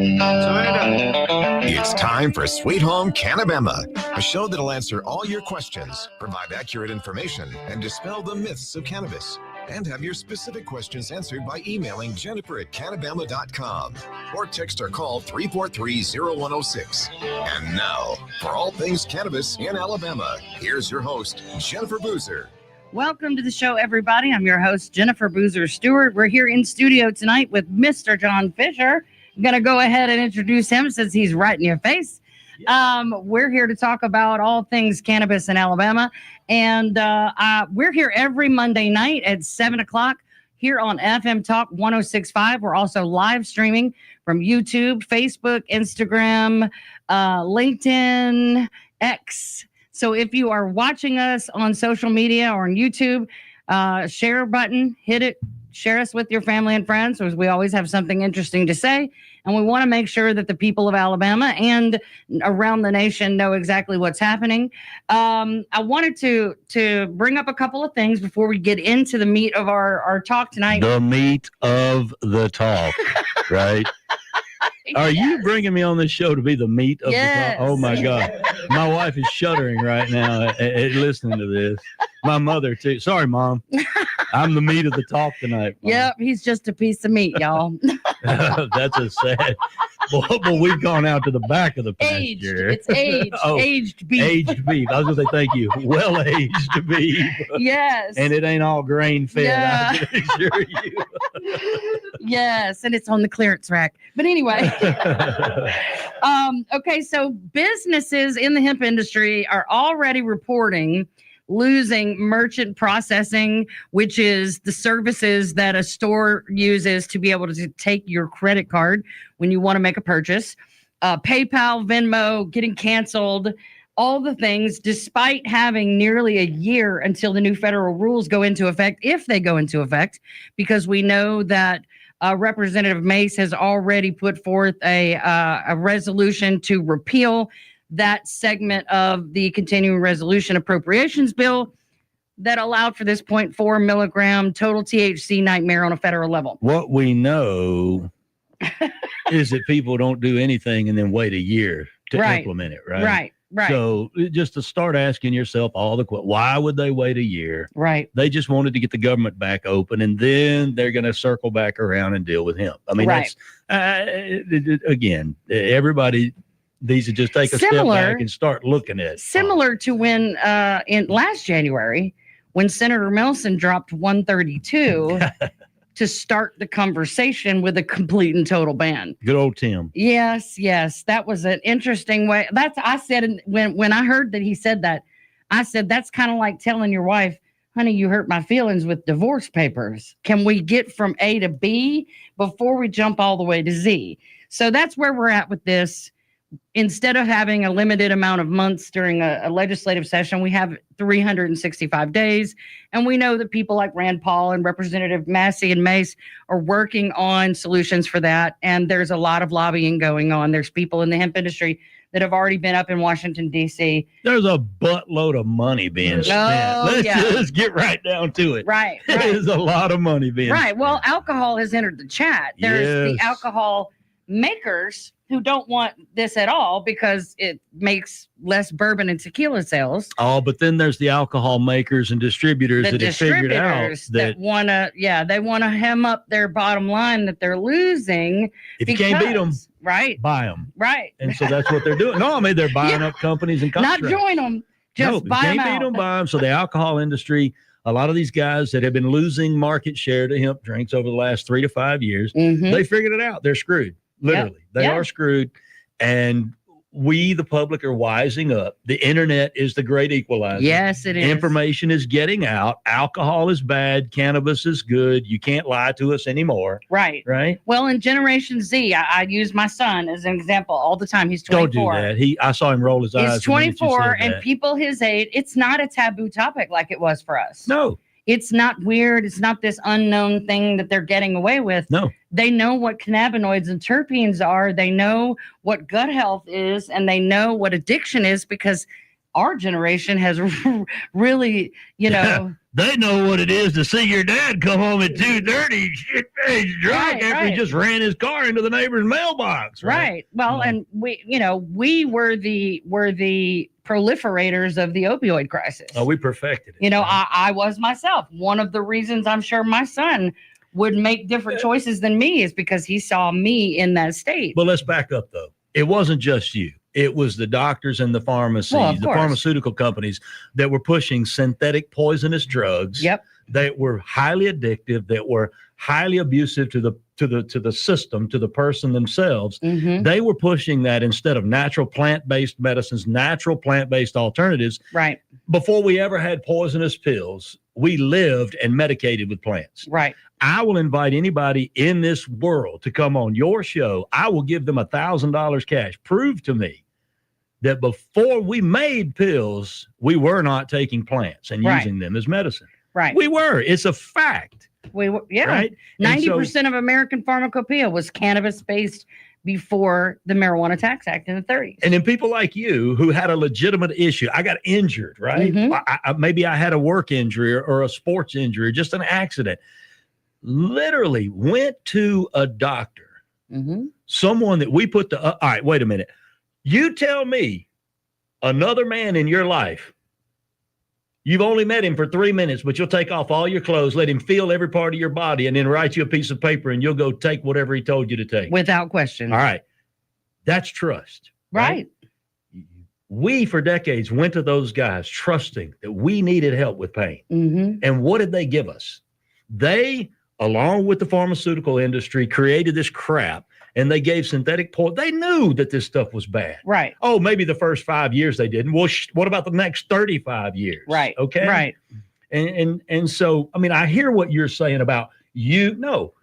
It's time for Sweet Home Cannabama, a show that'll answer all your questions, provide accurate information, and dispel the myths of cannabis. And have your specific questions answered by emailing Jennifer@cannabama.com or text or call 343-0106. And now, for all things cannabis in Alabama, here's your host, Jennifer Boozer. Welcome to the show, everybody. I'm your host, Jennifer Boozer Stewart. We're here in studio tonight with Mr. John Fisher. I'm going to go ahead and introduce him since he's right in your face. We're here to talk about all things cannabis in Alabama. And we're here every Monday night at 7 o'clock here on FM Talk 106.5. We're also live streaming from YouTube, Facebook, Instagram, LinkedIn, X. So if you are watching us on social media or on YouTube, share button, hit it, share us with your family and friends, because we always have something interesting to say. And we want to make sure that the people of Alabama and around the nation know exactly what's happening. I wanted to bring up a couple of things before we get into the meat of our talk tonight. The meat of the talk, right? Are you bringing me on this show to be the meat of the talk? Oh, my God. My wife is shuddering right now at listening to this. My mother, too. Sorry, Mom. I'm the meat of the talk tonight, Mom. Yep, he's just a piece of meat, y'all. That's a sad. Well, we've gone out to the back of the pasture. It's aged. Aged beef. Aged beef. I was going to say thank you. Well-aged beef. Yes. And it ain't all grain-fed, Yeah. I can assure you. Yes, and it's on the clearance rack. But anyway. Okay, so businesses in the hemp industry are already reporting losing merchant processing, which is the services that a store uses to be able to take your credit card when you want to make a purchase. PayPal, Venmo, getting canceled, all the things, despite having nearly a year until the new federal rules go into effect, if they go into effect, because we know that Representative Mace has already put forth a resolution to repeal that segment of the continuing resolution appropriations bill that allowed for this 0.4 milligram total THC nightmare on a federal level. What we know is that people don't do anything and then wait a year to implement it, right? Right. So just to start asking yourself all the questions, why would they wait a year? Right. They just wanted to get the government back open, and then they're going to circle back around and deal with him. I mean, that's, again, everybody needs to just take a step back and start looking at it. Similar to when in last January, when Senator Melson dropped 132 to start the conversation with a complete and total ban. Good old Tim. Yes. That was an interesting way. I said when I heard that he said that, I said, that's kind of like telling your wife, honey, you hurt my feelings with divorce papers. Can we get from A to B before we jump all the way to Z? So that's where we're at with this. Instead of having a limited amount of months during a legislative session, we have 365 days. And we know that people like Rand Paul and Representative Massey and Mace are working on solutions for that. And there's a lot of lobbying going on. There's people in the hemp industry that have already been up in Washington, D.C. There's a buttload of money being spent. Let's just get right down to it. Right. There's a lot of money being spent. Well, alcohol has entered the chat. There's the alcohol makers who don't want this at all because it makes less bourbon and tequila sales. Oh, but then there's the alcohol makers and distributors that have figured out that want to, they want to hem up their bottom line that they're losing. If you can't beat them, buy them. Right. And so that's what they're doing. No, I mean, they're buying up companies and contracts. Not join them, just buy them out. Can't beat them, buy them. So the alcohol industry, a lot of these guys that have been losing market share to hemp drinks over the last 3 to 5 years, they figured it out. They're screwed. Literally, they are screwed. And we, the public, are wising up. The internet is the great equalizer. Yes, it is. Information is getting out. Alcohol is bad. Cannabis is good. You can't lie to us anymore. Right. Well, in Generation Z, I use my son as an example all the time. He's 24. Don't do that. I saw him roll his eyes. He's 24, and people his age, it's not a taboo topic like it was for us. No. It's not weird. It's not this unknown thing that they're getting away with. No. They know what cannabinoids and terpenes are. They know what gut health is, and they know what addiction is because our generation has really, They know what it is to see your dad come home at 2:30, shit-faced drunk after he just ran his car into the neighbor's mailbox. Right. Well, and we were the proliferators of the opioid crisis. Oh, we perfected it. I was myself. One of the reasons I'm sure my son would make different choices than me is because he saw me in that state. But let's back up, though. It wasn't just you. It was the doctors and the pharmacies, the pharmaceutical companies that were pushing synthetic poisonous drugs. Yep. That were highly addictive, that were highly abusive to the system, to the person themselves. Mm-hmm. They were pushing that instead of natural plant-based medicines, natural plant-based alternatives. Right. Before we ever had poisonous pills, we lived and medicated with plants. Right. I will invite anybody in this world to come on your show. I will give them $1,000 cash. Prove to me that before we made pills, we were not taking plants and using them as medicine. Right. We were. It's a fact. We were, yeah. Right? 90% of American pharmacopoeia was cannabis-based before the Marijuana Tax Act in the 30s. And then people like you who had a legitimate issue. I got injured, right? Mm-hmm. Maybe I had a work injury or a sports injury, just an accident. Literally went to a doctor, someone that we put all right, wait a minute. You tell me another man in your life, you've only met him for 3 minutes, but you'll take off all your clothes, let him feel every part of your body, and then write you a piece of paper, and you'll go take whatever he told you to take. Without question. All right. That's trust. Right. We, for decades, went to those guys trusting that we needed help with pain. Mm-hmm. And what did they give us? They, along with the pharmaceutical industry, created this crap, and they gave synthetic poison. They knew that this stuff was bad. Right. Oh, maybe the first 5 years they didn't. Well, what about the next 35 years? Right. Okay. Right. And so, I mean, I hear what you're saying about you. No.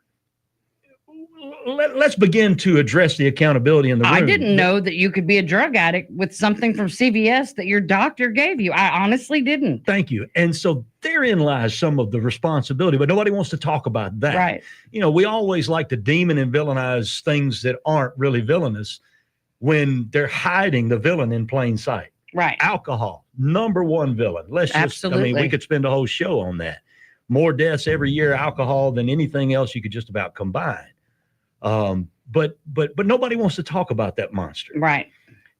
Let's begin to address the accountability in the room. I didn't know that you could be a drug addict with something from CVS that your doctor gave you. I honestly didn't. Thank you. And so therein lies some of the responsibility, but nobody wants to talk about that. Right. We always like to demon and villainize things that aren't really villainous when they're hiding the villain in plain sight. Right. Alcohol, number one villain. Absolutely. We could spend a whole show on that. More deaths every year, alcohol, than anything else you could just about combine. But nobody wants to talk about that monster. Right.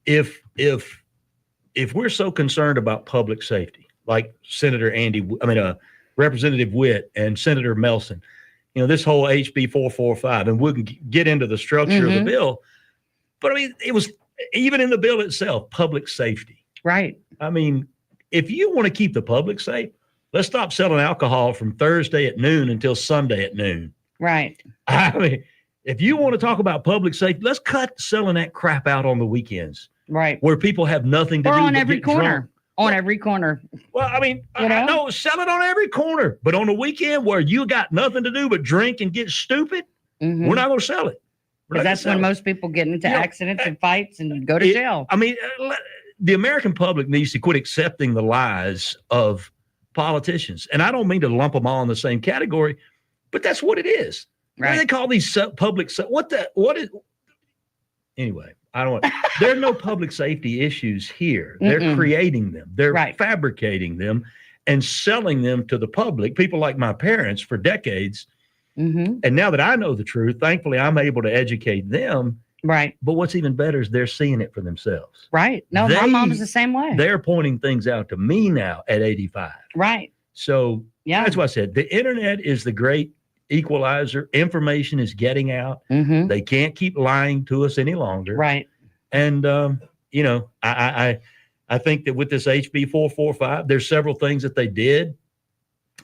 If we're so concerned about public safety, like Representative Witt and Senator Melson, this whole HB 445, and we can get into the structure of the bill. But I mean, it was even in the bill itself, public safety. Right. I mean, if you want to keep the public safe, let's stop selling alcohol from Thursday at noon until Sunday at noon. Right. I mean, if you want to talk about public safety, let's cut selling that crap out on the weekends. Right. Where people have nothing to do. Or on but every get corner. drunk. On every corner. Well, I mean, I know, sell it on every corner. But on the weekend where you got nothing to do but drink and get stupid, we're not going to sell it. Because that's when most people get into accidents and fights and go to jail. I mean, the American public needs to quit accepting the lies of politicians. And I don't mean to lump them all in the same category, but that's what it is. Right. They call these public. Anyway, I don't want. There are no public safety issues here. They're creating them. They're fabricating them and selling them to the public. People like my parents for decades. And now that I know the truth, thankfully, I'm able to educate them. Right. But what's even better is they're seeing it for themselves. Right. No, my mom's the same way. They're pointing things out to me now at 85. Right. So that's why I said the internet is the great equalizer. Information is getting out. They can't keep lying to us any longer. Right. And I think that with this HB 445, there's several things that they did.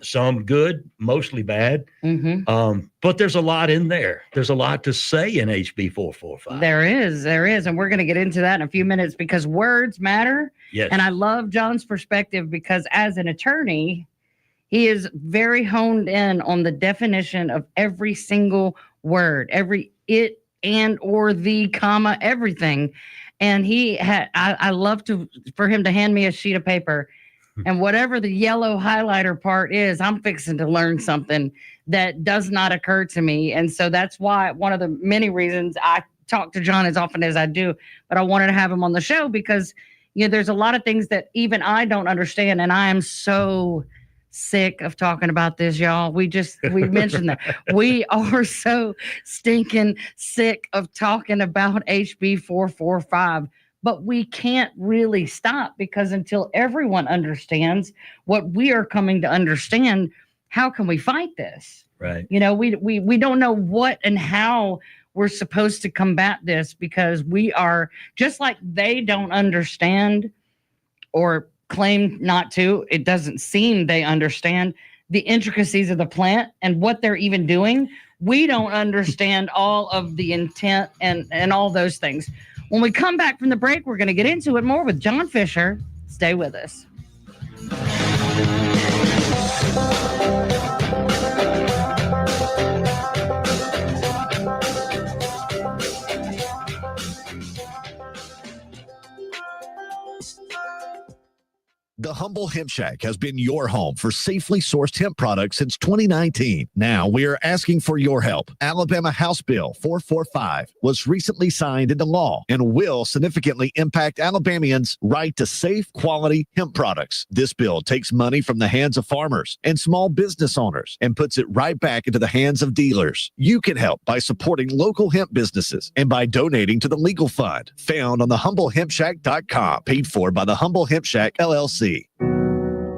Some good, mostly bad. But there's a lot in there. There's a lot to say in HB 445. There is. And we're going to get into that in a few minutes because words matter. Yes. And I love John's perspective because as an attorney, he is very honed in on the definition of every single word, every it and or the comma, everything. And I love for him to hand me a sheet of paper. And whatever the yellow highlighter part is, I'm fixing to learn something that does not occur to me. And so that's why one of the many reasons I talk to John as often as I do, but I wanted to have him on the show because, there's a lot of things that even I don't understand. And I am so sick of talking about this, y'all. We mentioned that. We are so stinking sick of talking about HB 445, but we can't really stop because until everyone understands what we are coming to understand, how can we fight this? Right. We don't know what and how we're supposed to combat this because we are just like they don't understand or claim not to. It doesn't seem they understand the intricacies of the plant and what they're even doing. We don't understand all of the intent and all those things. When we come back from the break, we're going to get into it more with John Fisher. Stay with us. The Humble Hemp Shack has been your home for safely sourced hemp products since 2019. Now we are asking for your help. Alabama House Bill 445 was recently signed into law and will significantly impact Alabamians' right to safe, quality hemp products. This bill takes money from the hands of farmers and small business owners and puts it right back into the hands of dealers. You can help by supporting local hemp businesses and by donating to the legal fund found on thehumblehempshack.com, paid for by the Humble Hemp Shack, LLC.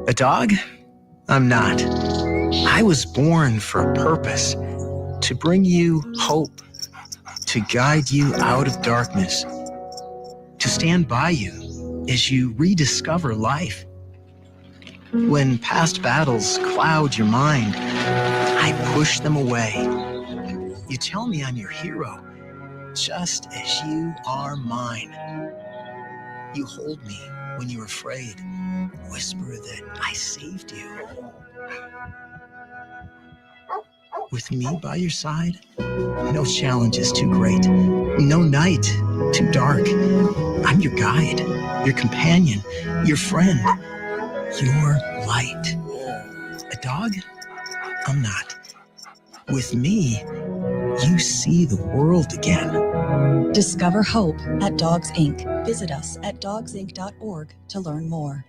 A dog? I'm not. I was born for a purpose, to bring you hope, to guide you out of darkness, to stand by you as you rediscover life. When past battles cloud your mind, I push them away. You tell me I'm your hero, just as you are mine. You hold me when you're afraid, whisper that I saved you. With me by your side, no challenge is too great, no night too dark. I'm your guide, your companion, your friend, your light. A dog? I'm not. With me, you see the world again. Discover hope at Dogs Inc. Visit us at dogsinc.org to learn more.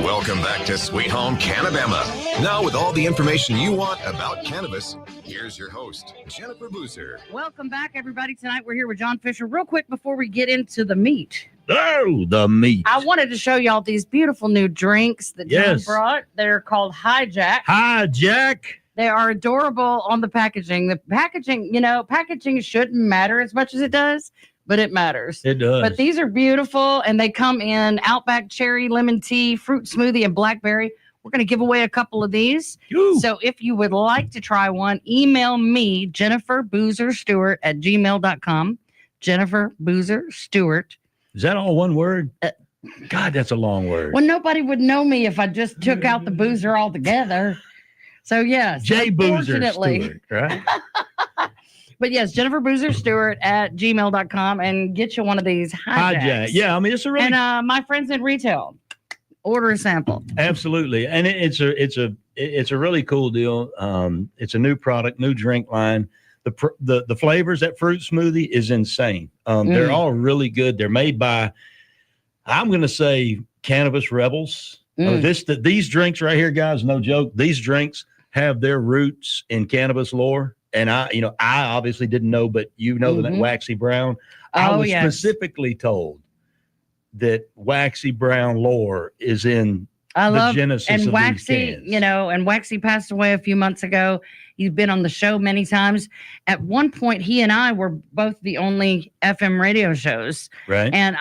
Welcome back to Sweet Home Cannabama. Now with all the information you want about cannabis, here's your host, Jennifer Boozer. Welcome back, everybody. Tonight we're here with John Fisher. Real quick before we get into the meat. Oh, the meat. I wanted to show y'all these beautiful new drinks that John brought. They're called Hijack. Hijack. They are adorable on the packaging. The packaging, packaging shouldn't matter as much as it does, but it matters. It does. But these are beautiful, and they come in Outback cherry, lemon tea, fruit smoothie, and blackberry. We're going to give away a couple of these. Ooh. So if you would like to try one, email me, jenniferboozerstewart@gmail.com. Jennifer Boozer Stewart. Is that all one word? God, that's a long word. Well, nobody would know me if I just took out the boozer altogether. So, yes. J. Boozer Stewart, right? But, yes, Jennifer Boozer Stewart at gmail.com and get you one of these hijacks. Yeah, I mean, it's a really... And my friends in retail, order a sample. Absolutely. And it's a really cool deal. It's a new product, new drink line. The flavors, that fruit smoothie is insane. They're all really good. They're made by, I'm going to say, cannabis rebels. These drinks right here, guys, no joke. These drinks have their roots in cannabis lore. And I obviously didn't know, but that Waxy Brown. I was specifically told that Waxy Brown lore is in the genesis of Waxy, these cans. And Waxy passed away a few months ago. He's been on the show many times. At one point, he and I were both the only FM radio shows. Right. And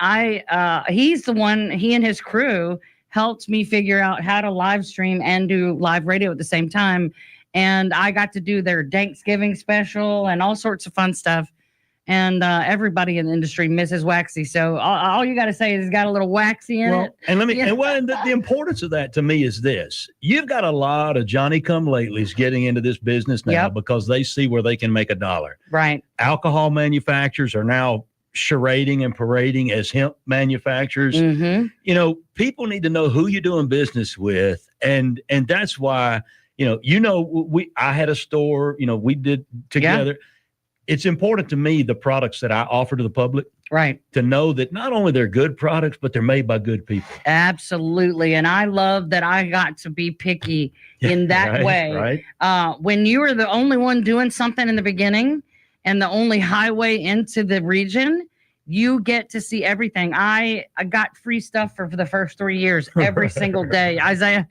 he's the one, he and his crew helped me figure out how to live stream and do live radio at the same time. And I got to do their Thanksgiving special and all sorts of fun stuff. And everybody in the industry misses Waxy. So all you got to say is it's got a little waxy in it. And the importance of that to me is this. You've got a lot of Johnny-come-latelys getting into this business now because they see where they can make a dollar. Right. Alcohol manufacturers are now charading and parading as hemp manufacturers. Mm-hmm. People need to know who you're doing business with. And that's why, I had a store, we did together. it's important to me, the products that I offer to the public, Right. to know that not only they're good products, but they're made by good people. Absolutely. And I love that I got to be picky in that way. Right. When you were the only one doing something in the beginning and the only highway into the region, you get to see everything. I got free stuff for the first 3 years, every single day. Isaiah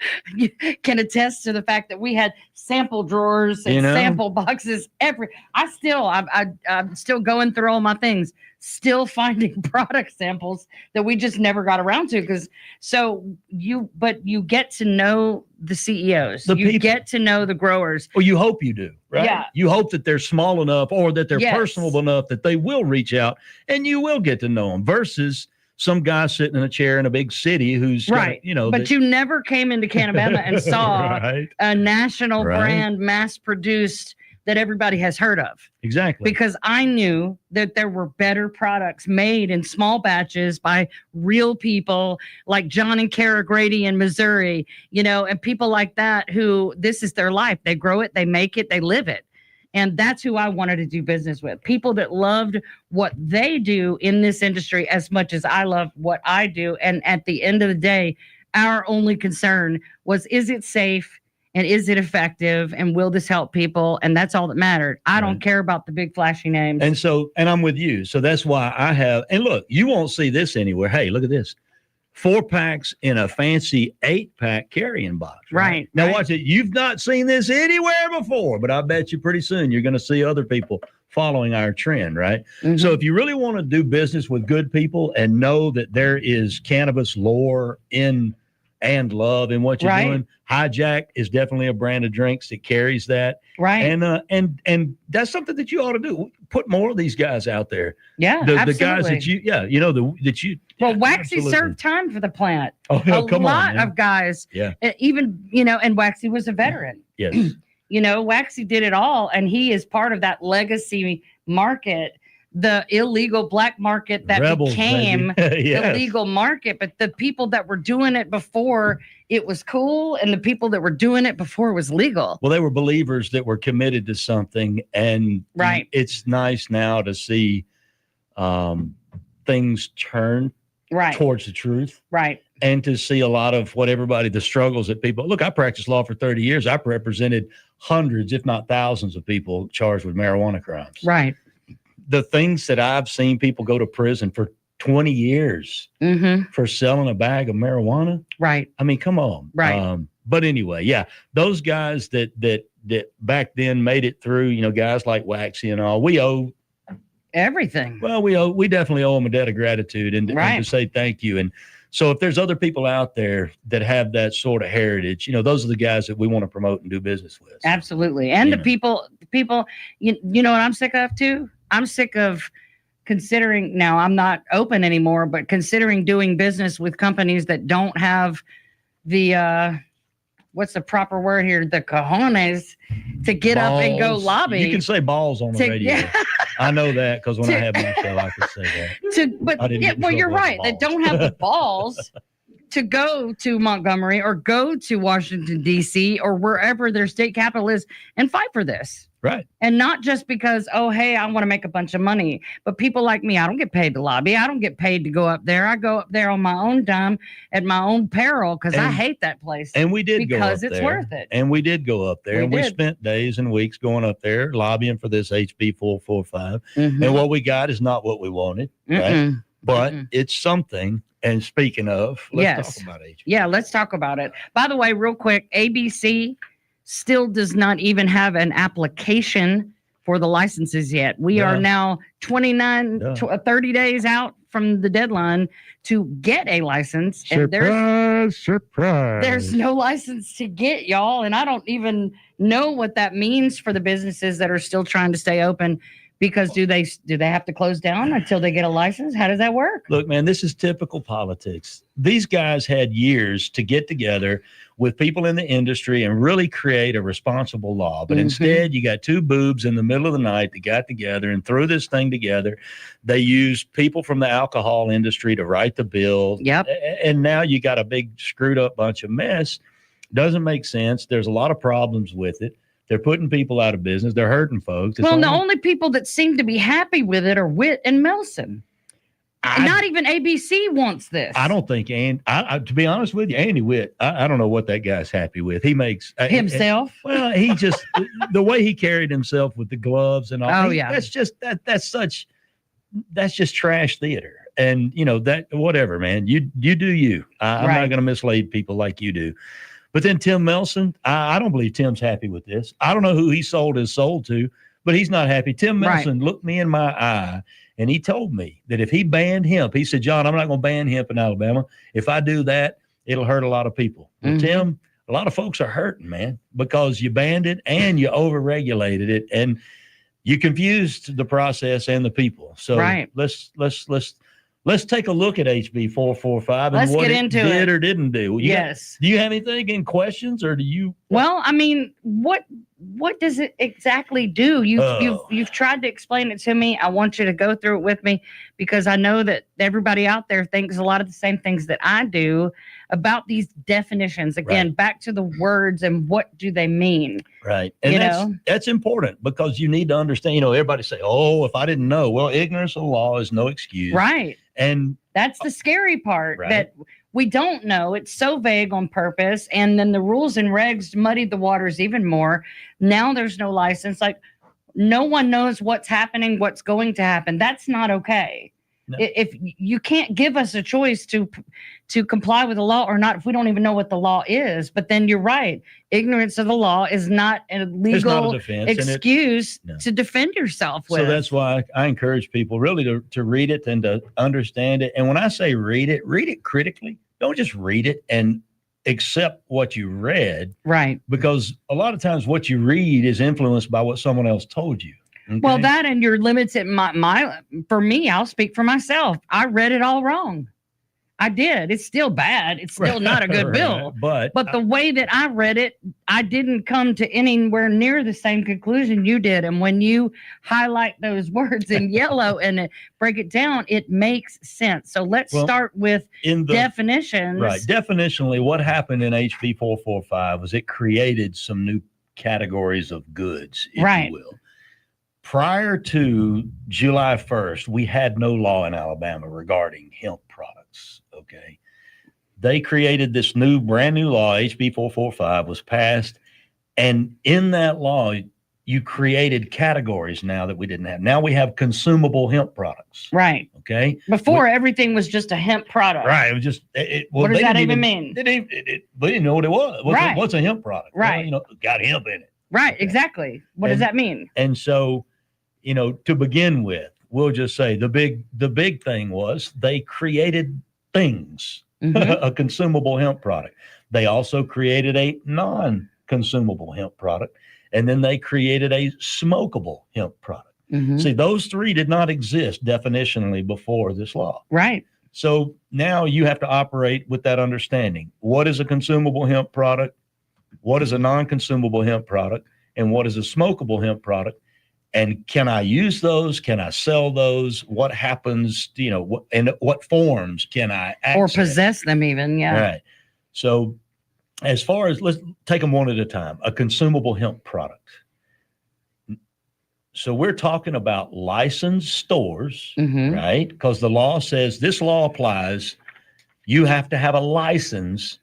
can attest to the fact that we had sample drawers and sample boxes. I'm still going through all my things, still finding product samples that we just never got around to. But you get to know the CEOs, you get to know the growers. Well, you hope you do, right? Yeah. You hope that they're small enough or that they're personable enough that they will reach out and you will get to know them versus some guy sitting in a chair in a big city who's right. But you never came into Canabama and saw a national brand mass produced that everybody has heard of. Exactly. Because I knew that there were better products made in small batches by real people like John and Kara Grady in Missouri, and people like that who this is their life. They grow it, they make it, they live it. And that's who I wanted to do business with. People that loved what they do in this industry as much as I love what I do. And at the end of the day, our only concern was, is it safe? And is it effective? And will this help people? And that's all that mattered. I don't care about the big flashy names. And I'm with you. So that's why I have, and look, you won't see this anywhere. Hey, look at this. 4 packs in a fancy 8-pack carrying box. Right. Now watch it. You've not seen this anywhere before, but I bet you pretty soon you're going to see other people following our trend, right? Mm-hmm. So if you really want to do business with good people and know that there is cannabis lore and love in what you're doing, Hijack is definitely a brand of drinks that carries that. Right. And that's something that you ought to do. Put more of these guys out there. Yeah. The guys that Waxy served time for the plant. A lot of guys. Yeah. Even, and Waxy was a veteran. Yes. Waxy did it all. And he is part of that legacy market, the illegal black market that became the legal market. But the people that were doing it before it was cool and the people that were doing it before it was legal. Well, they were believers that were committed to something. And it's nice now to see things turn towards the truth. Right. And to see a lot of the struggles that people, look, I practiced law for 30 years. I've represented hundreds, if not thousands of people charged with marijuana crimes. Right. The things that I've seen people go to prison for 20 years for selling a bag of marijuana. Right. I mean, come on. Right. But anyway, those guys that back then made it through, guys like Waxy and all, we owe everything. Well, we definitely owe them a debt of gratitude and to say thank you. And so if there's other people out there that have that sort of heritage, those are the guys that we want to promote and do business with. Absolutely. And the people, you know what I'm sick of too? I'm sick of considering, now I'm not open anymore, but considering doing business with companies that don't have the, what's the proper word here? The cojones to get up and go lobby. You can say balls on the radio. Yeah. I know that because when I have my show, I could say that. You're right. They don't have the balls to go to Montgomery or go to Washington, D.C. or wherever their state capital is and fight for this. Right. And not just because, hey, I want to make a bunch of money. But people like me, I don't get paid to lobby. I don't get paid to go up there. I go up there on my own dime at my own peril because I hate that place. And we did go up there. Because it's worth it. And we did go up there. We spent days and weeks going up there lobbying for this HB 445. And what we got is not what we wanted. Right? But it's something. And speaking of, let's talk about HB. Yeah, let's talk about it. By the way, real quick, ABC still does not even have an application for the licenses yet. We are now 30 days out from the deadline to get a license. Surprise. There's no license to get, y'all. And I don't even know what that means for the businesses that are still trying to stay open. Because do they have to close down until they get a license? How does that work? Look, man, this is typical politics. These guys had years to get together with people in the industry and really create a responsible law. But instead, you got two boobs in the middle of the night that got together and threw this thing together. They used people from the alcohol industry to write the bill. Yep. And now you got a big screwed up bunch of mess. Doesn't make sense. There's a lot of problems with it. They're putting people out of business. They're hurting folks. The only people that seem to be happy with it are Witt and Melson. And not even ABC wants this. I don't think, to be honest with you, Andy Witt, I don't know what that guy's happy with. He makes himself. Well, he just the way he carried himself with the gloves and all. Oh, yeah. That's just that's just trash theater. And that whatever, man. You do you. I'm not going to mislead people like you do. But then Tim Melson, I don't believe Tim's happy with this. I don't know who he sold his soul to, but he's not happy. Tim Melson looked me in my eye. And he told me that if he banned hemp, he said, John, I'm not going to ban hemp in Alabama. If I do that, it'll hurt a lot of people. Well, Tim, a lot of folks are hurting, man, because you banned it and you overregulated it and you confused the process and the people. So let's take a look at HB 445 and what it did or didn't do. Do you have anything in questions or do you? Well, I mean, what does it exactly do? You've tried to explain it to me. I want you to go through it with me because I know that everybody out there thinks a lot of the same things that I do about these definitions. Again, back to the words and what do they mean? Right. And that's important because you need to understand, everybody say, oh, if I didn't know. Well, ignorance of the law is no excuse. Right. And that's the scary part that we don't know. It's so vague on purpose. And then the rules and regs muddied the waters even more. Now there's no license. Like no one knows what's happening, what's going to happen. That's not okay. No. If you can't give us a choice to comply with the law or not, if we don't even know what the law is, but then you're right. Ignorance of the law is not a legal excuse to defend yourself with. So that's why I encourage people really to read it and to understand it. And when I say read it critically. Don't just read it and accept what you read. Right. Because a lot of times what you read is influenced by what someone else told you. Okay? Well, that and your limits at for me, I'll speak for myself. I read it all wrong. I did. It's still bad. It's still not a good bill. But the way that I read it, I didn't come to anywhere near the same conclusion you did. And when you highlight those words in yellow and break it down, it makes sense. So let's start with definitions. Right. Definitionally, what happened in HB 445 was it created some new categories of goods, if you will. Prior to July 1st, we had no law in Alabama regarding hemp products. Okay. They created this brand new law, HB 445 was passed. And in that law, you created categories now that we didn't have. Now we have consumable hemp products. Right. Okay. Before everything was just a hemp product. Right. It was just, what does that even mean? They didn't know what it was. What's a hemp product? Right. Well, got hemp in it. Right. Okay. Exactly. What does that mean? And so, to begin with, we'll just say the big thing was they created things, a consumable hemp product. They also created a non-consumable hemp product, and then they created a smokable hemp product. See, those three did not exist definitionally before this law. Right. So now you have to operate with that understanding. What is a consumable hemp product? What is a non-consumable hemp product? And what is a smokable hemp product? And can I use those? Can I sell those? What happens, and what forms can I access? Or possess them even, yeah. Right. So as far as, let's take them one at a time. A consumable hemp product. So we're talking about licensed stores, right? Because the law says this law applies. You have to have a license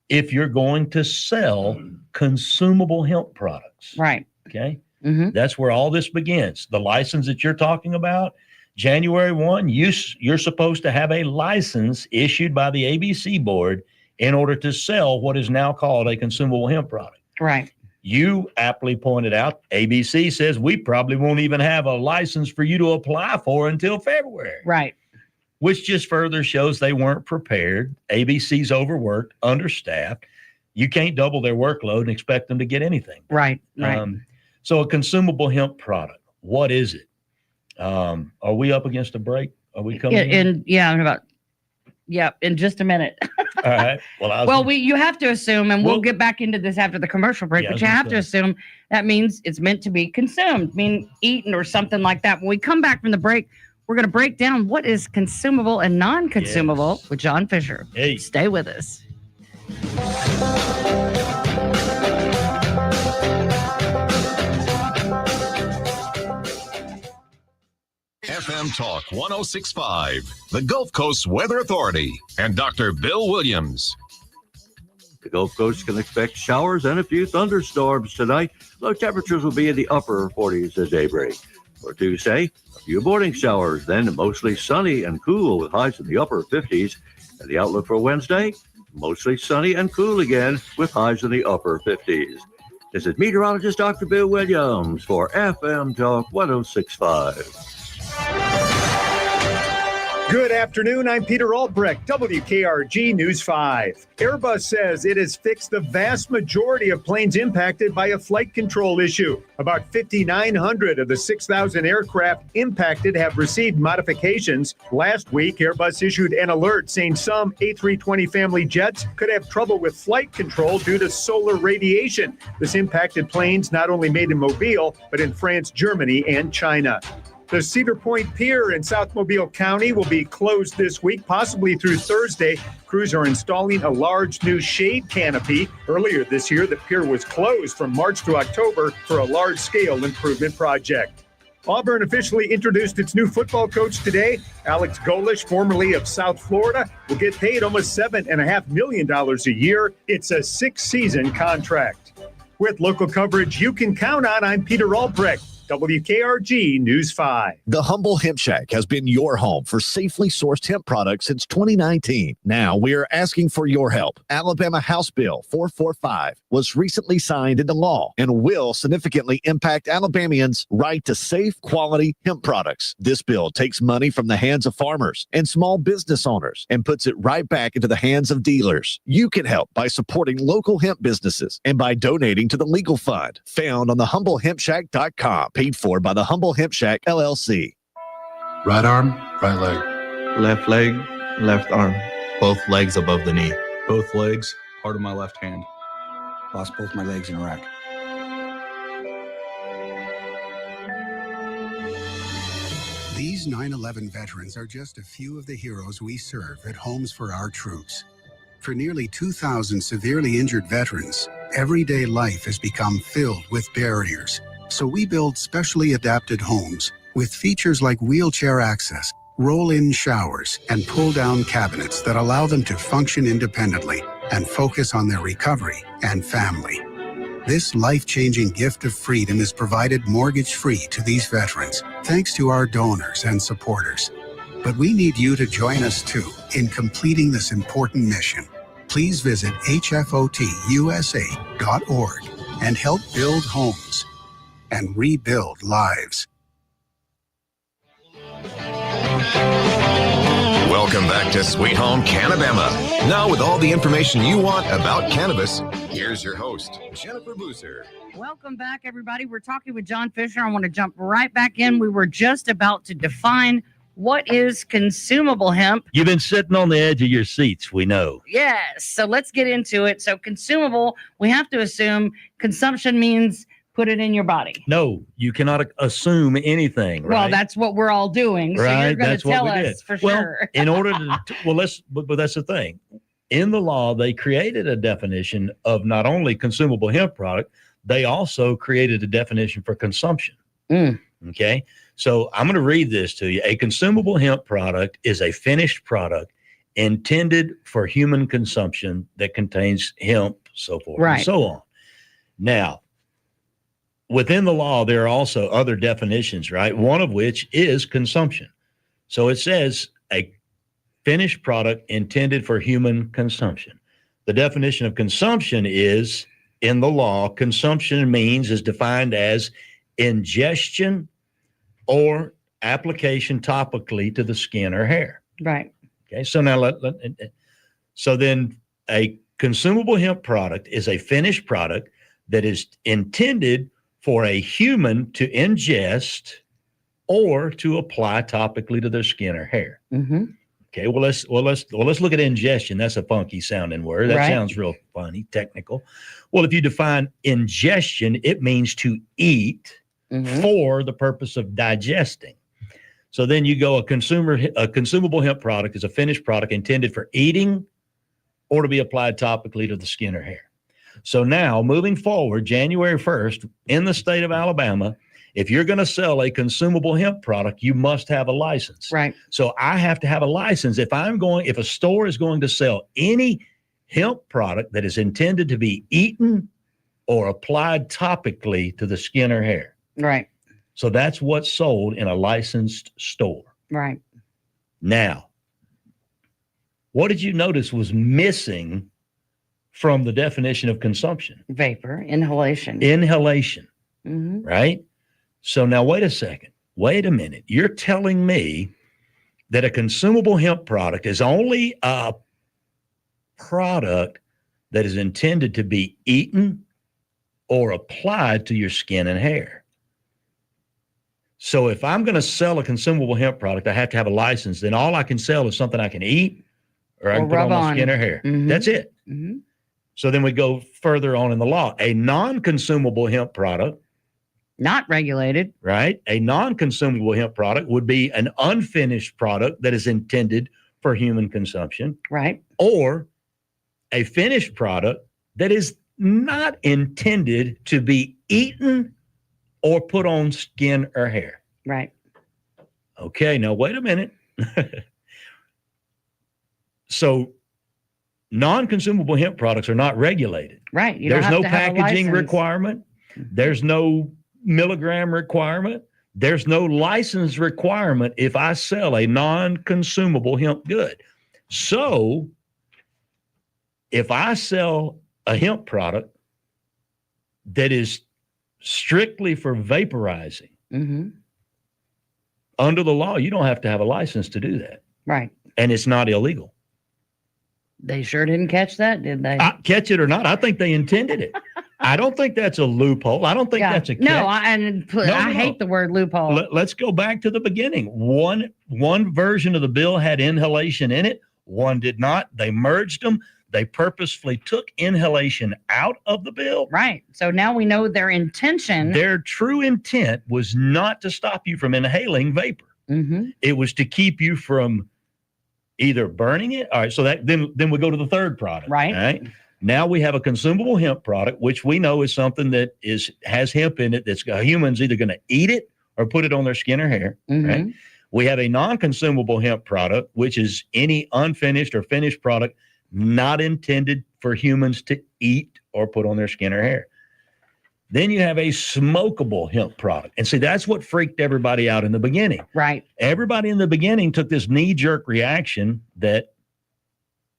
if you're going to sell consumable hemp products. Right. Okay. That's where all this begins. The license that you're talking about, January 1, you're supposed to have a license issued by the ABC board in order to sell what is now called a consumable hemp product. Right. You aptly pointed out, ABC says we probably won't even have a license for you to apply for until February. Right. Which just further shows they weren't prepared. ABC's overworked, understaffed. You can't double their workload and expect them to get anything. Right. Right. So a consumable hemp product, what is it? Are we up against a break? Are we coming in? In just a minute. All right. Well, you have to assume, and we'll get back into this after the commercial break, but you have to assume that means it's meant to be consumed, mean eaten or something like that. When we come back from the break, we're going to break down what is consumable and non-consumable with John Fisher. Hey. Stay with us. FM Talk 1065, the Gulf Coast Weather Authority, and Dr. Bill Williams. The Gulf Coast can expect showers and a few thunderstorms tonight. Low temperatures will be in the upper 40s at daybreak. For Tuesday, a few morning showers, then mostly sunny and cool with highs in the upper 50s. And the outlook for Wednesday, mostly sunny and cool again with highs in the upper 50s. This is meteorologist Dr. Bill Williams for FM Talk 1065. Good afternoon. I'm Peter Albrecht, WKRG News 5. Airbus says it has fixed the vast majority of planes impacted by a flight control issue. About 5,900 of the 6,000 aircraft impacted have received modifications. Last week, Airbus issued an alert saying some A320 family jets could have trouble with flight control due to solar radiation. This impacted planes not only made in Mobile, but in France, Germany, and China. The Cedar Point Pier in South Mobile County will be closed this week, possibly through Thursday. Crews are installing a large new shade canopy. Earlier this year, the pier was closed from March to October for a large-scale improvement project. Auburn officially introduced its new football coach today. Alex Golish, formerly of South Florida, will get paid almost $7.5 million a year. It's a 6-season contract. With local coverage you can count on, I'm Peter Albrecht. WKRG News 5. The Humble Hemp Shack has been your home for safely sourced hemp products since 2019. Now we are asking for your help. Alabama House Bill 445 was recently signed into law and will significantly impact Alabamians' right to safe, quality hemp products. This bill takes money from the hands of farmers and small business owners and puts it right back into the hands of dealers. You can help by supporting local hemp businesses and by donating to the legal fund found on thehumblehempshack.com. Paid for by the Humble Hemp Shack, LLC. Right arm, right leg. Left leg, left arm. Both legs above the knee. Both legs, part of my left hand. Lost both my legs in Iraq. These 9/11 veterans are just a few of the heroes we serve at Homes for Our Troops. For nearly 2,000 severely injured veterans, everyday life has become filled with barriers. So we build specially adapted homes with features like wheelchair access, roll-in showers, and pull-down cabinets that allow them to function independently and focus on their recovery and family. This life-changing gift of freedom is provided mortgage-free to these veterans, thanks to our donors and supporters. But we need you to join us too in completing this important mission. Please visit hfotusa.org and help build homes and rebuild lives. Welcome back to Sweet Home Cannabama. Now with all the information you want about cannabis, here's your host, Jennifer Boozer. Welcome back, everybody. We're talking with John Fisher. I want to jump right back in. We were just about to define what is consumable hemp. You've been sitting on the edge of your seats, we know. Yes. So let's get into it. So consumable, we have to assume consumption means put it in your body. No, you cannot assume anything, right? Well, that's what we're all doing. So right? You're going to tell us for sure. In order to, but that's the thing. In the law, they created a definition of not only consumable hemp product, they also created a definition for consumption. Okay. So I'm going to read this to you. A consumable hemp product is a finished product intended for human consumption that contains hemp, so forth and so on. Now, within the law, there are also other definitions, right? One of which is consumption. So it says a finished product intended for human consumption. The definition of consumption is, in the law, consumption is defined as ingestion or application topically to the skin or hair. Right. Okay. So now so then a consumable hemp product is a finished product that is intended for a human to ingest or to apply topically to their skin or hair. Mm-hmm. Okay, well let's look at ingestion. That's a funky sounding word. That sounds real funny, technical. Well, if you define ingestion, it means to eat for the purpose of digesting. So then you go a consumable hemp product is a finished product intended for eating or to be applied topically to the skin or hair. So now, moving forward, January 1st, in the state of Alabama, If you're going to sell a consumable hemp product, you must have a license. Right. So I have to have a license. If a store is going to sell any hemp product that is intended to be eaten or applied topically to the skin or hair. Right. So that's what's sold in a licensed store. Right. Now, what did you notice was missing from the definition of consumption? Vapor, inhalation. Inhalation, Mm-hmm. right? So now wait a second. Wait a minute. You're telling me that a consumable hemp product is only a product that is intended to be eaten or applied to your skin and hair. So if I'm going to sell a consumable hemp product, I have to have a license. Then all I can sell is something I can eat or I can put on my skin or hair. Mm-hmm. That's it. Mm-hmm. So then we go further on in the law. A non-consumable hemp product, not regulated, right? A non-consumable hemp product would be an unfinished product that is intended for human consumption, right? Or a finished product that is not intended to be eaten or put on skin or hair. Right. Okay, now wait a minute. So non-consumable hemp products are not regulated. Right. There's no packaging requirement. There's no milligram requirement. There's no license requirement if I sell a non-consumable hemp good. So if I sell a hemp product that is strictly for vaporizing, mm-hmm. under the law, you don't have to have a license to do that. Right. And it's not illegal. They sure didn't catch that, did they? Catch it or not, I think they intended it. I don't think that's a loophole. I don't think that's a catch. No, I hate the word loophole. Let's go back to the beginning. One version of the bill had inhalation in it. One did not. They merged them. They purposefully took inhalation out of the bill. Right. So now we know their intention. Their true intent was not to stop you from inhaling vapor. Mm-hmm. It was to keep you from either burning it. All right. So then we go to the third product. Right. All right. Now we have a consumable hemp product, which we know is something that has hemp in it. That's humans either going to eat it or put it on their skin or hair. Mm-hmm. Right. We have a non-consumable hemp product, which is any unfinished or finished product not intended for humans to eat or put on their skin or hair. Then you have a smokable hemp product. And see, that's what freaked everybody out in the beginning. Right. Everybody in the beginning took this knee-jerk reaction that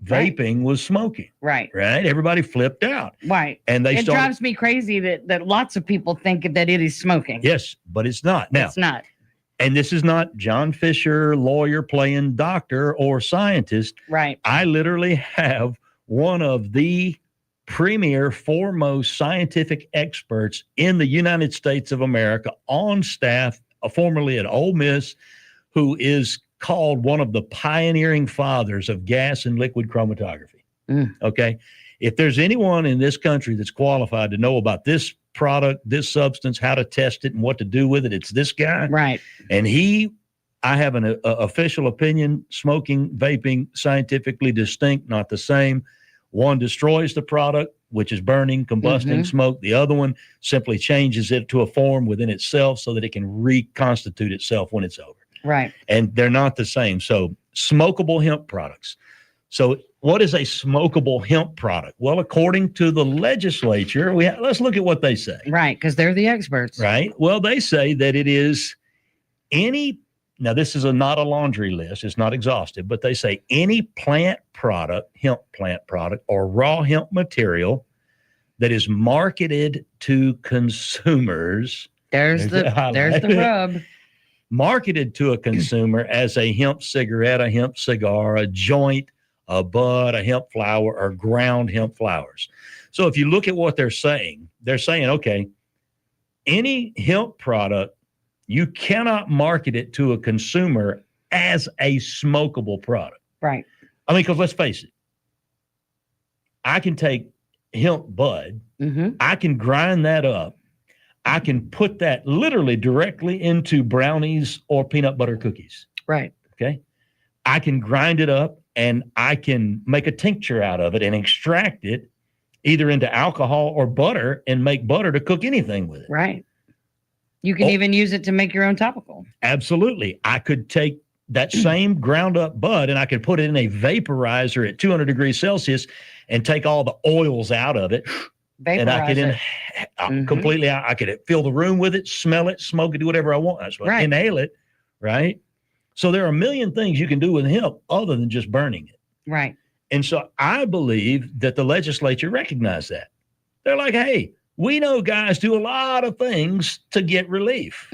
vaping was smoking. Right. Right. Everybody flipped out. Right. And it drives me crazy that lots of people think that it is smoking. Yes, but it's not. Now, it's not. And this is not John Fisher, lawyer playing doctor or scientist. Right. I literally have one of the premier, foremost scientific experts in the United States of America on staff, formerly at Ole Miss, who is called one of the pioneering fathers of gas and liquid chromatography. Okay. If there's anyone in this country that's qualified to know about this product, this substance, how to test it and what to do with it, it's this guy. Right. And I have an official opinion, smoking, vaping, scientifically distinct, not the same. One destroys the product, which is burning, combusting, smoke. The other one simply changes it to a form within itself so that it can reconstitute itself when it's over. Right. And they're not the same. So smokable hemp products. So what is a smokable hemp product? Well, according to the legislature, let's look at what they say. Right, because they're the experts. Right. Well, they say that it is now this is not a laundry list. It's not exhaustive, but they say any plant product, hemp plant product, or raw hemp material that is marketed to consumers. There's the rub. Marketed to a consumer as a hemp cigarette, a hemp cigar, a joint, a bud, a hemp flower, or ground hemp flowers. So if you look at what they're saying, okay, any hemp product, you cannot market it to a consumer as a smokable product. Right. I mean, because let's face it, I can take hemp bud, I can grind that up, I can put that literally directly into brownies or peanut butter cookies. Right. Okay. I can grind it up and I can make a tincture out of it and extract it either into alcohol or butter and make butter to cook anything with it. Right. You can even use it to make your own topical. Absolutely. I could take that same ground up bud and I could put it in a vaporizer at 200 degrees Celsius and take all the oils out of it. And I could completely, I could fill the room with it, smell it, smoke it, do whatever I want. That's right. Inhale it, right? So there are a million things you can do with hemp other than just burning it. Right. And so I believe that the legislature recognized that. They're like, hey, we know guys do a lot of things to get relief,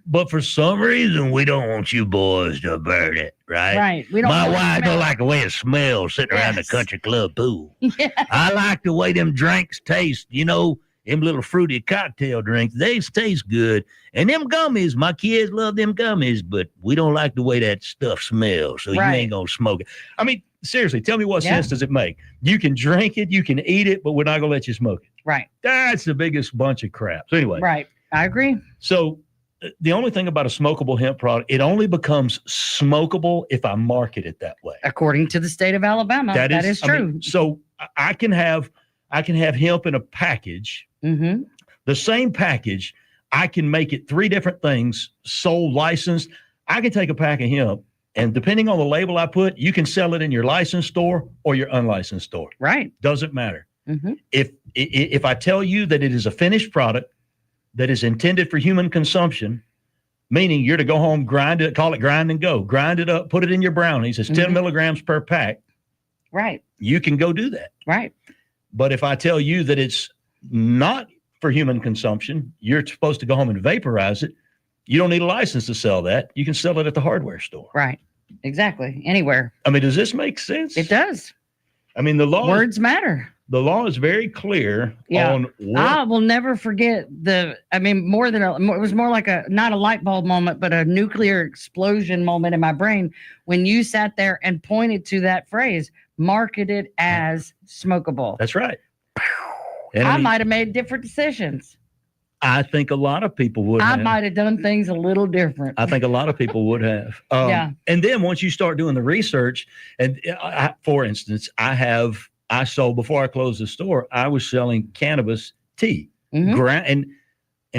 but for some reason, we don't want you boys to burn it, right? Right. We don't. My wife don't like the way it smells sitting around the country club pool. Yeah. I like the way them drinks taste, you know, them little fruity cocktail drinks. They taste good. And them gummies, my kids love them gummies, but we don't like the way that stuff smells, so you ain't going to smoke it. I mean, seriously, tell me what sense does it make? You can drink it, you can eat it, but we're not going to let you smoke it. Right. That's the biggest bunch of crap. So anyway. Right. I agree. So the only thing about a smokable hemp product, it only becomes smokable if I market it that way. According to the state of Alabama, that is true. I mean, so I can have hemp in a package. The same package, I can make it 3 different things, sold, licensed. I can take a pack of hemp, and depending on the label I put, you can sell it in your licensed store or your unlicensed store. Right. Doesn't matter. If I tell you that it is a finished product that is intended for human consumption, meaning you're to go home, grind it, call it grind and go, grind it up, put it in your brownies. It's 10 milligrams per pack. Right. You can go do that. Right. But if I tell you that it's not for human consumption, you're supposed to go home and vaporize it. You don't need a license to sell that. You can sell it at the hardware store. Right. Exactly. Anywhere. I mean, does this make sense? It does. I mean, the law. Words matter. The law is very clear on what. I will never forget it was more like not a light bulb moment, but a nuclear explosion moment in my brain when you sat there and pointed to that phrase, marketed as smokable. That's right. And I might have made different decisions. I think a lot of people would have. I might have done things a little different. I think a lot of people would have. And then once you start doing the research, and for instance, I sold, before I closed the store, I was selling cannabis tea. And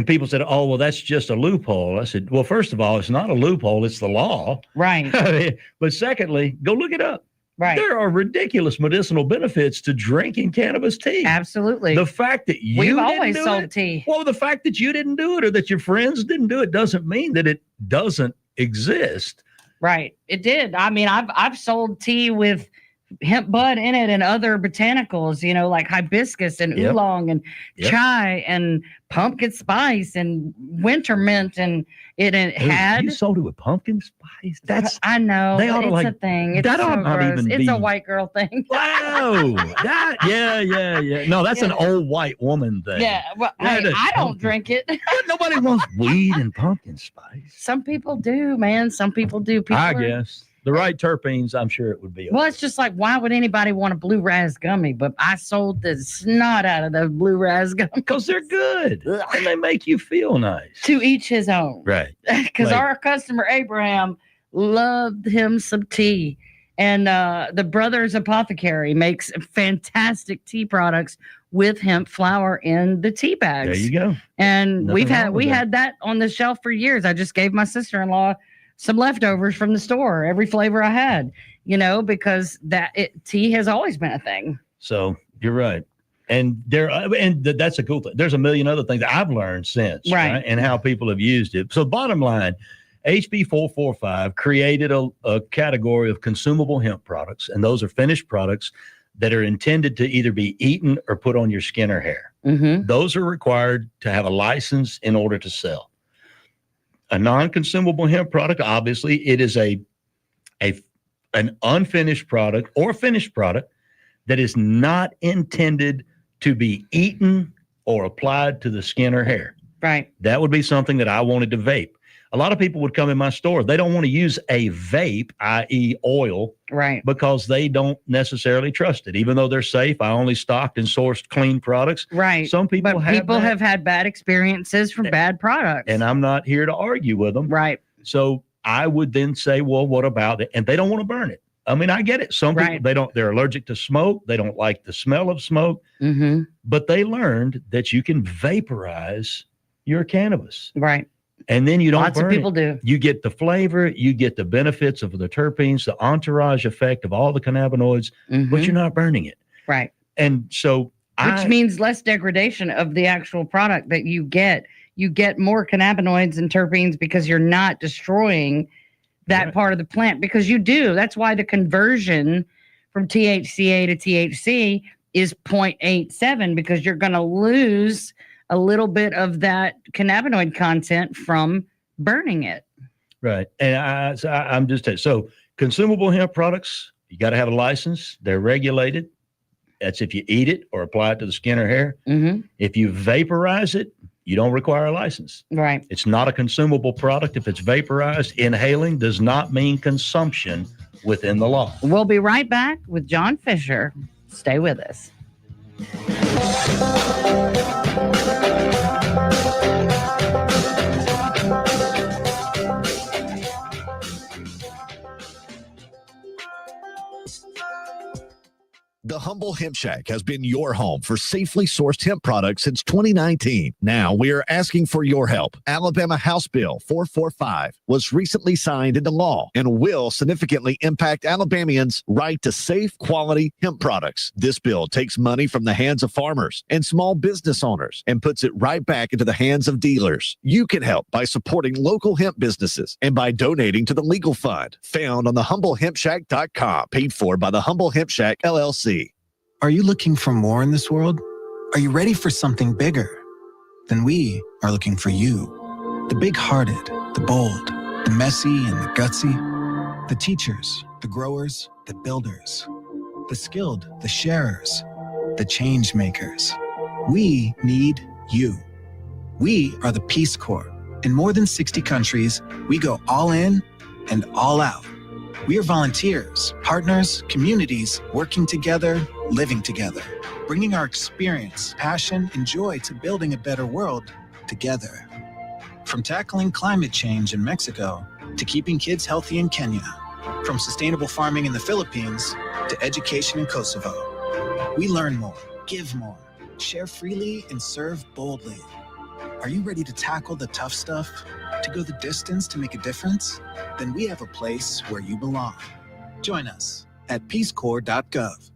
people said, oh, well, that's just a loophole. I said, well, first of all, it's not a loophole. It's the law. Right. But secondly, go look it up. Right. There are ridiculous medicinal benefits to drinking cannabis tea. Absolutely. The fact that we've always sold tea. Well, the fact that you didn't do it or that your friends didn't do it doesn't mean that it doesn't exist. Right. It did. I mean, I've sold tea with hemp bud in it and other botanicals, like hibiscus and oolong and chai and pumpkin spice and winter mint, and it had. You sold it with pumpkin spice? I know. They ought to it's a thing. It's that ought not even It's a white girl thing. Wow. Yeah. No, that's an old white woman thing. Yeah. Well, I don't drink it. But nobody wants weed and pumpkin spice. Some people do, man. Some people do. I guess. The right terpenes, I'm sure it would be. Well, it's just like, why would anybody want a blue raz gummy? But I sold the snot out of the blue raz gummy. Because they're good. And they make you feel nice. To each his own. Right. Because our customer, Abraham, loved him some tea. And the Brothers Apothecary makes fantastic tea products with hemp flower in the tea bags. There you go. And we had that on the shelf for years. I just gave my sister-in-law some leftovers from the store, every flavor I had, because tea has always been a thing. So you're right. And that's a cool thing. There's a million other things that I've learned since, right? And how people have used it. So bottom line, HB 445 created a category of consumable hemp products. And those are finished products that are intended to either be eaten or put on your skin or hair. Those are required to have a license in order to sell. A non-consumable hemp product, obviously, it is an unfinished product or finished product that is not intended to be eaten or applied to the skin or hair. Right. That would be something that I wanted to vape. A lot of people would come in my store. They don't want to use a vape, i.e. oil, right? Because they don't necessarily trust it. Even though they're safe, I only stocked and sourced clean products. Right. Some people have had bad experiences from bad products. And I'm not here to argue with them. Right. So I would then say, well, what about it? And they don't want to burn it. I mean, I get it. Some people, they're allergic to smoke. They don't like the smell of smoke. But they learned that you can vaporize your cannabis. Right. And then you don't Lots of burn people it. do. You get the flavor, you get the benefits of the terpenes, the entourage effect of all the cannabinoids, but you're not burning it. Right. And so which means less degradation of the actual product that you get. You get more cannabinoids and terpenes because you're not destroying that part of the plant, because you do. That's why the conversion from THCA to THC is 0.87, because you're going to lose a little bit of that cannabinoid content from burning it. Right. And I'm just so consumable hemp products, you got to have a license. They're regulated. That's if you eat it or apply it to the skin or hair. If you vaporize it, you don't require a license. Right. It's not a consumable product. If it's vaporized, inhaling does not mean consumption within the law. We'll be right back with John Fisher. Stay with us. The Humble Hemp Shack has been your home for safely sourced hemp products since 2019. Now we are asking for your help. Alabama House Bill 445 was recently signed into law and will significantly impact Alabamians' right to safe, quality hemp products. This bill takes money from the hands of farmers and small business owners and puts it right back into the hands of dealers. You can help by supporting local hemp businesses and by donating to the legal fund found on thehumblehempshack.com, paid for by the Humble Hemp Shack, LLC. Are you looking for more in this world? Are you ready for something bigger? Then we are looking for you. The big-hearted, the bold, the messy and the gutsy, the teachers, the growers, the builders, the skilled, the sharers, the change makers. We need you. We are the Peace Corps. In more than 60 countries, we go all in and all out. We are volunteers, partners, communities, working together, living together, bringing our experience, passion, and joy to building a better world together. From tackling climate change in Mexico to keeping kids healthy in Kenya, from sustainable farming in the Philippines to education in Kosovo. We learn more, give more, share freely, and serve boldly. Are you ready to tackle the tough stuff? To go the distance to make a difference? Then we have a place where you belong. Join us at peacecorps.gov.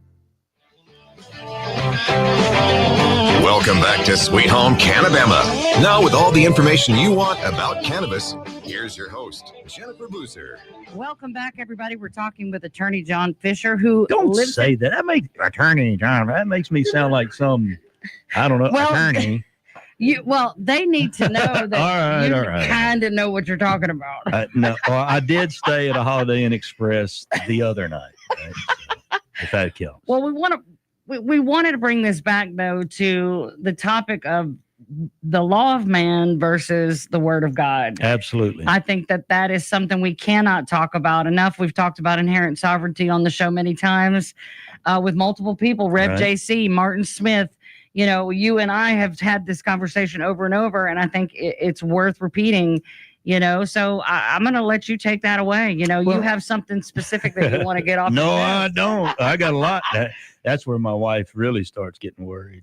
Welcome back to Sweet Home Cannabama. Now, with all the information you want about cannabis, here's your host, Jennifer Boozer. Welcome back, everybody. We're talking with attorney John Fisher, who Don't say that. That makes attorney John. That makes me sound like some, I don't know, attorney. They need to know that you all right. kind of know what you're talking about. No, well, I did stay at a Holiday Inn Express the other night. Right? So, if that counts. Well, we wanted to bring this back though to the topic of the law of man versus the word of God. Absolutely. I think that is something we cannot talk about enough. We've talked about inherent sovereignty on the show many times with multiple people, Rev JC, Martin Smith. You know, you and I have had this conversation over and over, and I think it's worth repeating, you know, so I'm going to let you take that away. You know, you have something specific that you want to get off. No, I don't. I got a lot. That's where my wife really starts getting worried.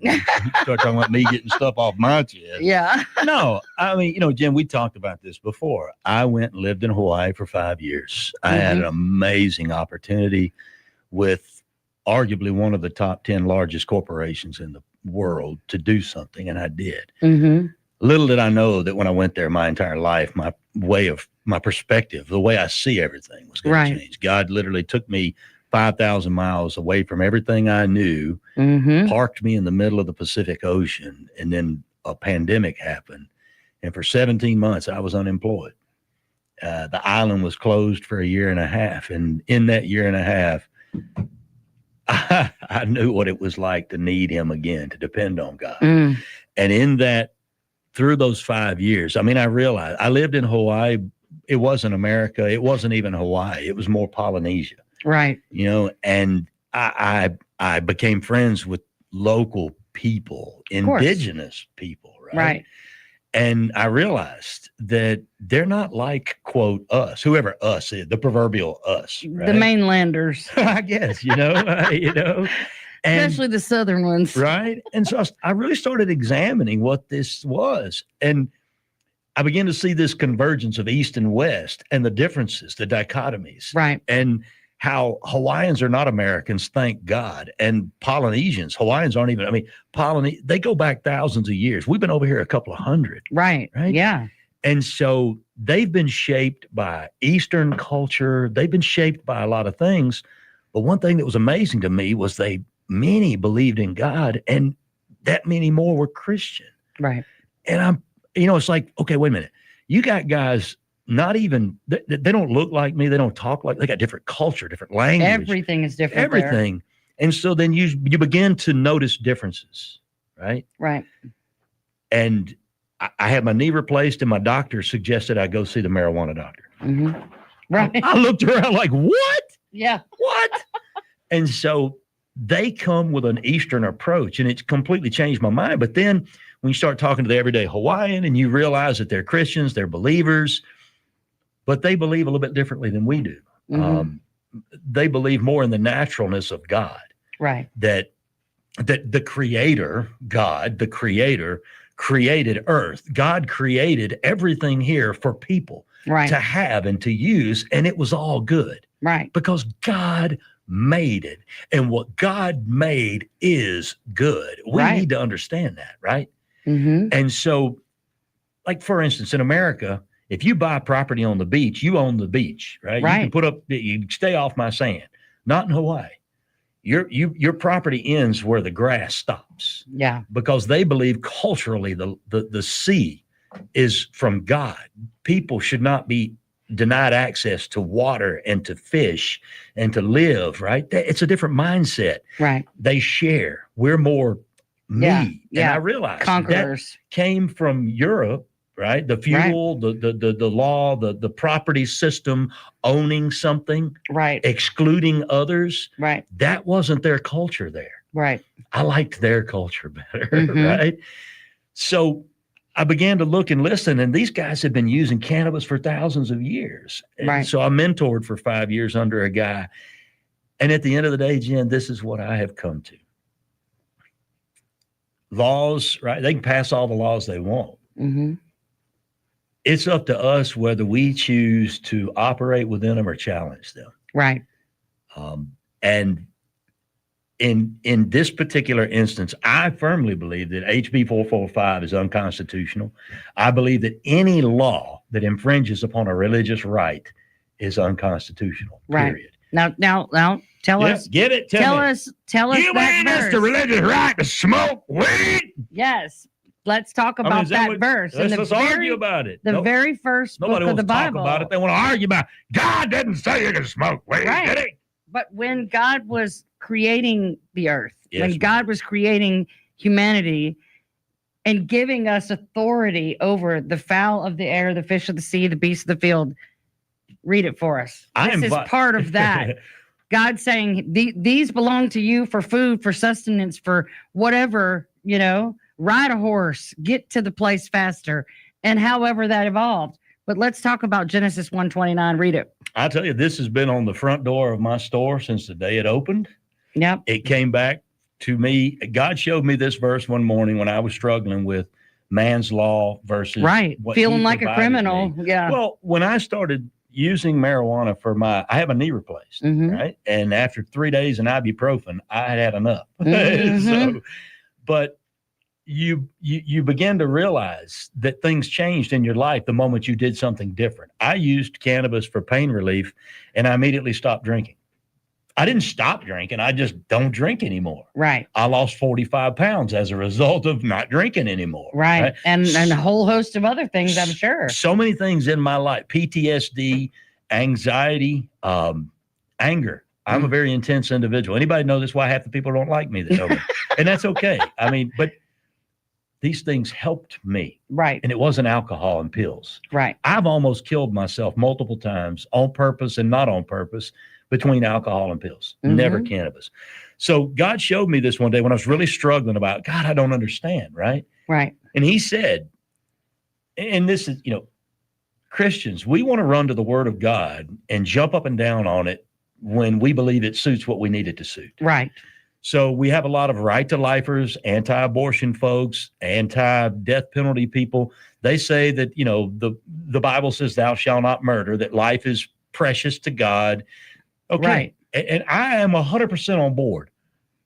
Start talking about me getting stuff off my chest. Yeah. No, I mean, you know, Jim, we talked about this before. I went and lived in Hawaii for 5 years. I had an amazing opportunity with arguably one of the top 10 largest corporations in the world to do something, and I did. Little did I know that when I went there, my entire life, my perspective, the way I see everything was going to change. God literally took me 5,000 miles away from everything I knew, parked me in the middle of the Pacific Ocean, and then a pandemic happened. And for 17 months, I was unemployed. The island was closed for a year and a half. And in that year and a half, I knew what it was like to need him again, to depend on God. And in that, through those 5 years, I mean, I realized I lived in Hawaii. It wasn't America. It wasn't even Hawaii. It was more Polynesia. Right. You know, and I became friends with local people, indigenous people. Right. And I realized that they're not like, quote, us, whoever us is, the proverbial us. Right? The mainlanders. I guess, you know. And, especially the southern ones. Right. And so I really started examining what this was. And I began to see this convergence of East and West and the differences, the dichotomies. Right. And how Hawaiians are not Americans, thank God. And Polynesians, Hawaiians aren't even, they go back thousands of years. We've been over here a couple of hundred. Right. Yeah. And so they've been shaped by Eastern culture. They've been shaped by a lot of things. But one thing that was amazing to me was many believed in God, and that many more were Christian. Right. And it's like, okay, wait a minute. You got guys not even, they don't look like me. They don't talk like, they got different culture, different language. Everything is different. Everything. And so then you begin to notice differences, right? Right. And I had my knee replaced, and my doctor suggested I go see the marijuana doctor. Mm-hmm. Right. I looked around like, what? Yeah. What? And so they come with an Eastern approach, and it's completely changed my mind. But then when you start talking to the everyday Hawaiian and you realize that they're Christians, they're believers, but they believe a little bit differently than we do. Mm-hmm. They believe more in the naturalness of God. Right. That the creator, God, the creator, created earth. God created everything here for people to have and to use, and it was all good. Right. Because God made it. And what God made is good. We need to understand that, right? Mm-hmm. And so, like, for instance, in America, if you buy property on the beach, you own the beach, right? Right. You can you stay off my sand. Not in Hawaii. Your property ends where the grass stops. Yeah. Because they believe culturally the sea is from God. People should not be denied access to water and to fish and to live, right? It's a different mindset. Right. They share. We're more me. Yeah. And I realized conquerors that came from Europe, right? The fuel, the law, the property system, owning something, right, excluding others. Right. That wasn't their culture there. Right. I liked their culture better, right? So I began to look and listen, and these guys have been using cannabis for thousands of years. And so I mentored for 5 years under a guy. And at the end of the day, Jen, this is what I have come to. Laws, right? They can pass all the laws they want. Mm-hmm. It's up to us whether we choose to operate within them or challenge them. Right. And in this particular instance, I firmly believe that HB 445 is unconstitutional. I believe that any law that infringes upon a religious right is unconstitutional. Right. Period. Now, tell us. Get it? Tell us. You that mean it's verse. the religious right to smoke weed? Yes. Let's talk about that verse. Let's argue about it. The very first book of the Bible. Talk about it. They want to argue about it. God didn't say you can smoke weed, did he? But when God was creating the earth, Yes, when God was creating humanity and giving us authority over the fowl of the air, the fish of the sea, the beasts of the field, read it for us. This is part of that. God saying, these belong to you for food, for sustenance, for whatever, ride a horse, get to the place faster, and however that evolved. But let's talk about Genesis 1:29. Read it. I tell you, this has been on the front door of my store since the day it opened. Yep. It came back to me. God showed me this verse one morning when I was struggling with man's law versus what feeling he like a provided criminal. me. Yeah. Well, when I started using marijuana I have a knee replaced, right? And after 3 days in ibuprofen, I had enough. But you begin to realize that things changed in your life the moment you did something different. I used cannabis for pain relief, and I immediately stopped drinking. I didn't stop drinking. I just don't drink anymore. Right. I lost 45 pounds as a result of not drinking anymore. Right. And a whole host of other things, I'm sure. So many things in my life, PTSD, anxiety, anger. I'm a very intense individual. Anybody know this? Why half the people don't like me that know me. And that's okay. But these things helped me. Right. And it wasn't alcohol and pills. Right. I've almost killed myself multiple times on purpose and not on purpose between alcohol and pills, never cannabis. So God showed me this one day when I was really struggling about, God, I don't understand. Right. Right. And he said, and this is, Christians, we want to run to the word of God and jump up and down on it when we believe it suits what we need it to suit. Right. So we have a lot of right to lifers, anti-abortion folks, anti-death penalty people. They say that, the Bible says thou shalt not murder, that life is precious to God. Okay. Right. And I am 100% on board.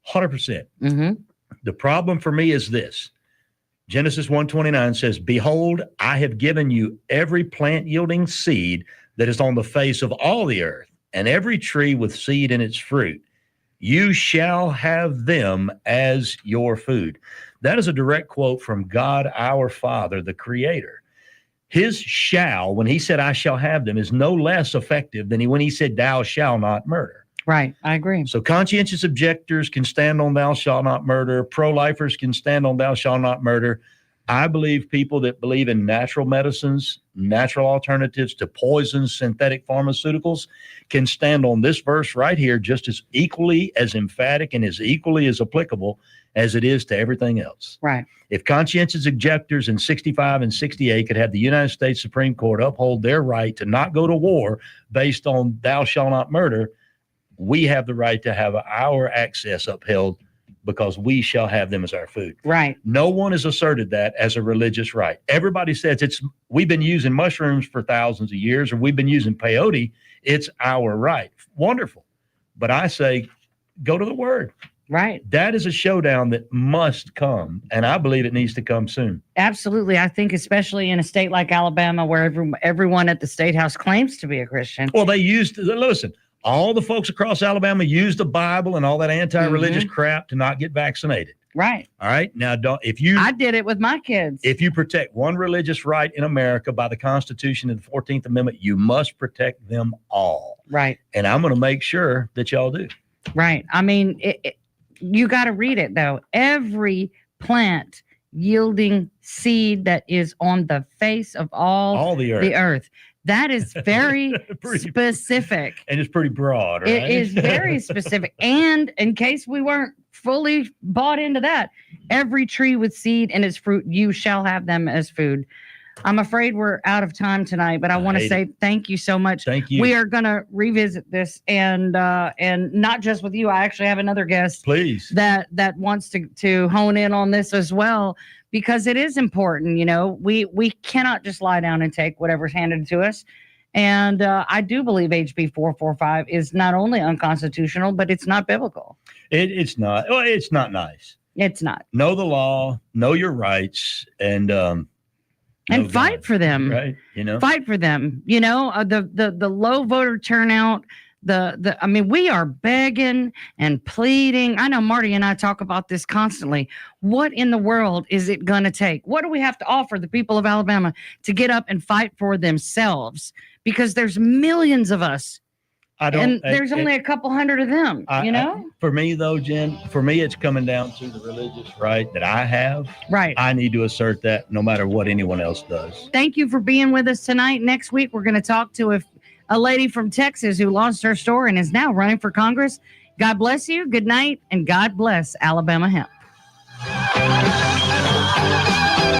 100%. Mm-hmm. The problem for me is this. Genesis 1:29 says, behold, I have given you every plant yielding seed that is on the face of all the earth, and every tree with seed in its fruit. You shall have them as your food. That is a direct quote from God, our Father, the Creator. His shall, when he said, I shall have them, is no less effective than when he said, thou shalt not murder. Right. I agree. So conscientious objectors can stand on thou shalt not murder. Pro-lifers can stand on thou shalt not murder. I believe people that believe in natural medicines, natural alternatives to poisons, synthetic pharmaceuticals, can stand on this verse right here just as equally as emphatic and as equally as applicable as it is to everything else. Right. If conscientious objectors in 65 and 68 could have the United States Supreme Court uphold their right to not go to war based on thou shalt not murder, we have the right to have our access upheld because we shall have them as our food. Right. No one has asserted that as a religious right. Everybody says we've been using mushrooms for thousands of years, or we've been using peyote. It's our right. Wonderful. But I say, go to the word. Right. That is a showdown that must come, and I believe it needs to come soon. Absolutely. I think especially in a state like Alabama where everyone at the state house claims to be a Christian. Well, listen, all the folks across Alabama use the Bible and all that anti-religious crap to not get vaccinated. Right. All right. Now, I did it with my kids. If you protect one religious right in America by the Constitution and the 14th Amendment, you must protect them all. Right. And I'm going to make sure that y'all do. Right. I mean, you got to read it, though. Every plant yielding seed that is on the face of all the earth. That is very specific. And it's pretty broad, right? It is very specific. And in case we weren't fully bought into that, every tree with seed in its fruit, you shall have them as food. I'm afraid we're out of time tonight, but I want to say thank you so much. Thank you. We are going to revisit this and not just with you. I actually have another guest, please, that wants to hone in on this as well, because it is important. We cannot just lie down and take whatever's handed to us. And I do believe HB 445 is not only unconstitutional, but it's not biblical. It's not. Well, it's not nice. It's not. Know the law, know your rights, and fight for them. Right. Fight for them. The low voter turnout. I mean, we are begging and pleading. I know Marty and I talk about this constantly. What in the world is it going to take? What do we have to offer the people of Alabama to get up and fight for themselves? Because there's millions of us. There's only a couple hundred of them, For me, though, Jen, it's coming down to the religious right that I have. Right. I need to assert that no matter what anyone else does. Thank you for being with us tonight. Next week, we're going to talk to a lady from Texas who launched her store and is now running for Congress. God bless you. Good night. And God bless Alabama Hemp.